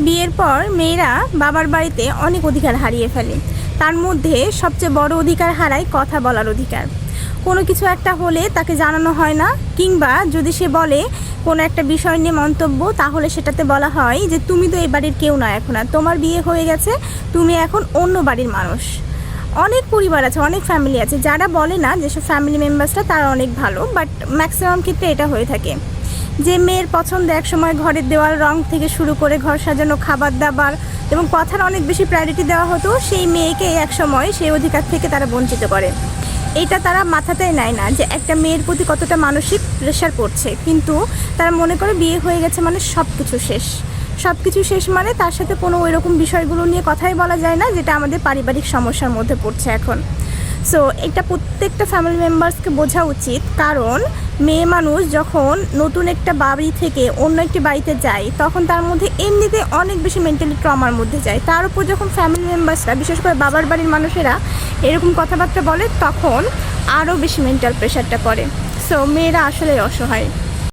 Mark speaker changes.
Speaker 1: বিয়ের পর মেয়েরা বাবার বাড়িতে অনেক অধিকার হারিয়ে ফেলে। তার মধ্যে সবচেয়ে বড় অধিকার হারায় কথা বলার অধিকার। কোনো কিছু একটা হলে তাকে জানানো হয় না, কিংবা যদি সে বলে কোনো একটা বিষয় নিয়ে মন্তব্য, তাহলে সেটাতে বলা হয় যে তুমি তো এই বাড়ির কেউ না, এখন আর তোমার বিয়ে হয়ে গেছে, তুমি এখন অন্য বাড়ির মানুষ। অনেক পরিবার আছে, অনেক ফ্যামিলি আছে যারা বলে না, যেসব ফ্যামিলি মেম্বার্সরা তারা অনেক ভালো, বাট ম্যাক্সিমাম ক্ষেত্রে এটা হয়ে থাকে যে মেয়ের পছন্দ এক সময় ঘরের দেওয়াল রং থেকে শুরু করে ঘর সাজানো, খাবার দাবার এবং কথার অনেক বেশি প্রায়োরিটি দেওয়া হতো, সেই মেয়েকে এক সময় সেই অধিকার থেকে তারা বঞ্চিত করে। এটা তারা মাথাতেই নেয় না যে একটা মেয়ের প্রতি কতটা মানসিক প্রেশার পড়ছে, কিন্তু তারা মনে করে বিয়ে হয়ে গেছে মানে সব কিছু শেষ। সব কিছু শেষ মানে তার সাথে কোনো ওই রকম বিষয়গুলো নিয়ে কথাই বলা যায় না, যেটা আমাদের পারিবারিক সমস্যার মধ্যে পড়ছে এখন। সো এটা প্রত্যেকটা ফ্যামিলি মেম্বার্সকে বোঝা উচিত, কারণ মেয়ে মানুষ যখন নতুন একটা বাড়ি থেকে অন্য একটি বাড়িতে যায়, তখন তার মধ্যে এমনিতে অনেক বেশি মেন্টালি ট্রমার মধ্যে যায়। তার উপর যখন ফ্যামিলি মেম্বার্সরা, বিশেষ করে বাবার বাড়ির মানুষেরা এরকম কথাবার্তা বলে, তখন আরও বেশি মেন্টাল প্রেশারটা পড়ে। সো মেয়েরা আসলেই অসহায়।